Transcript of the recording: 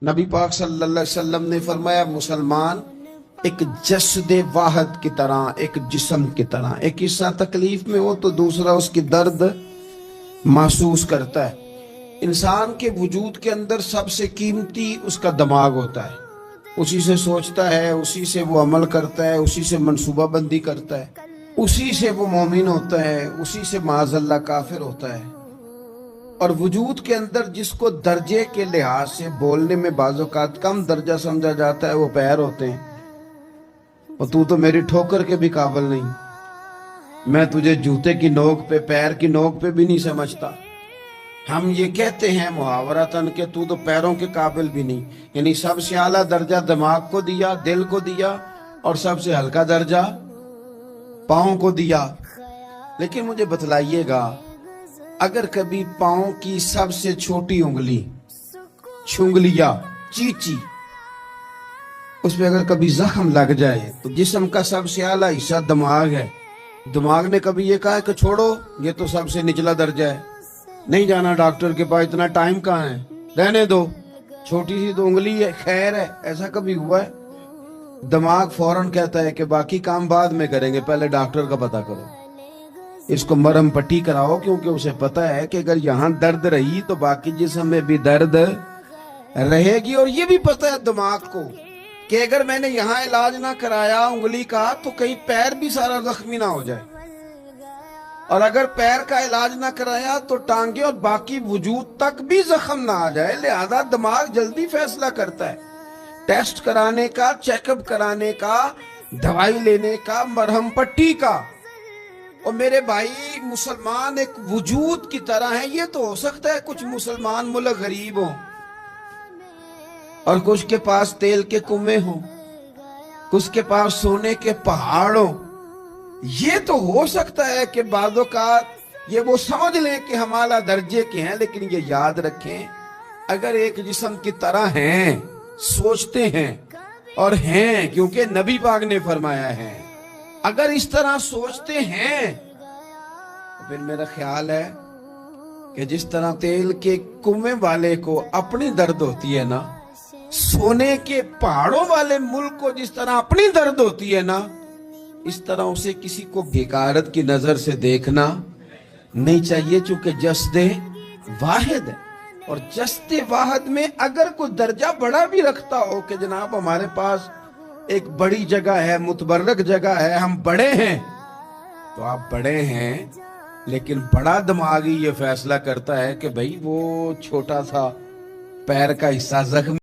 نبی پاک صلی اللہ علیہ وسلم نے فرمایا مسلمان ایک جسد واحد کی طرح، ایک جسم کی طرح، ایک حصہ تکلیف میں ہو تو دوسرا اس کی درد محسوس کرتا ہے۔ انسان کے وجود کے اندر سب سے قیمتی اس کا دماغ ہوتا ہے، اسی سے سوچتا ہے، اسی سے وہ عمل کرتا ہے، اسی سے منصوبہ بندی کرتا ہے، اسی سے وہ مومن ہوتا ہے، اسی سے معاذ اللہ کافر ہوتا ہے۔ اور وجود کے اندر جس کو درجے کے لحاظ سے بولنے میں بعض اوقات کم درجہ سمجھا جاتا ہے وہ پیر ہوتے ہیں۔ اور تو میری ٹھوکر کے بھی قابل نہیں، میں تجھے جوتے کی نوک پہ، پیر کی نوک پہ بھی نہیں سمجھتا۔ ہم یہ کہتے ہیں محاورتاً کہ تو پیروں کے قابل بھی نہیں، یعنی سب سے اعلیٰ درجہ دماغ کو دیا، دل کو دیا، اور سب سے ہلکا درجہ پاؤں کو دیا۔ لیکن مجھے بتلائیے گا، اگر کبھی پاؤں کی سب سے چھوٹی انگلی، چھنگلیا، چیچی، اس پہ اگر کبھی زخم لگ جائے تو جسم کا سب سے اعلیٰ حصہ دماغ ہے، دماغ نے کبھی یہ کہا ہے کہ چھوڑو یہ تو سب سے نچلا درجہ ہے، نہیں جانا ڈاکٹر کے پاس، اتنا ٹائم کہاں ہے، رہنے دو، چھوٹی سی تو انگلی ہے، خیر ہے؟ ایسا کبھی ہوا ہے؟ دماغ فوراً کہتا ہے کہ باقی کام بعد میں کریں گے، پہلے ڈاکٹر کا پتہ کرو، اس کو مرہم پٹی کراؤ، کیونکہ اسے پتہ ہے کہ اگر یہاں درد رہی تو باقی جسم میں بھی درد رہے گی۔ اور یہ بھی پتہ ہے دماغ کو کہ اگر میں نے یہاں علاج نہ کرایا انگلی کا تو کہیں پیر بھی سارا زخمی نہ ہو جائے، اور اگر پیر کا علاج نہ کرایا تو ٹانگیں اور باقی وجود تک بھی زخم نہ آ جائے۔ لہذا دماغ جلدی فیصلہ کرتا ہے، ٹیسٹ کرانے کا، چیک اپ کرانے کا، دوائی لینے کا، مرہم پٹی کا۔ اور میرے بھائی، مسلمان ایک وجود کی طرح ہیں۔ یہ تو ہو سکتا ہے کچھ مسلمان ملک غریب ہوں اور کچھ کے پاس تیل کے کنویں ہوں، کچھ کے پاس سونے کے پہاڑ ہوں، یہ تو ہو سکتا ہے کہ بعض اوقات یہ وہ سمجھ لیں کہ ہم اعلیٰ درجے کے ہیں، لیکن یہ یاد رکھیں اگر ایک جسم کی طرح ہیں، سوچتے ہیں اور ہیں، کیونکہ نبی پاک نے فرمایا ہے، اگر اس طرح سوچتے ہیں تو پھر میرا خیال ہے کہ جس طرح تیل کے کنویں والے کو اپنی درد ہوتی ہے نا، سونے کے پہاڑوں والے ملک کو جس طرح اپنی درد ہوتی ہے نا، اس طرح اسے کسی کو بیکارت کی نظر سے دیکھنا نہیں چاہیے، چونکہ جسد واحد ہے۔ اور جسد واحد میں اگر کوئی درجہ بڑا بھی رکھتا ہو کہ جناب ہمارے پاس ایک بڑی جگہ ہے، متبرک جگہ ہے، ہم بڑے ہیں، تو آپ بڑے ہیں، لیکن بڑا دماغی یہ فیصلہ کرتا ہے کہ بھئی وہ چھوٹا سا پیر کا حصہ زخم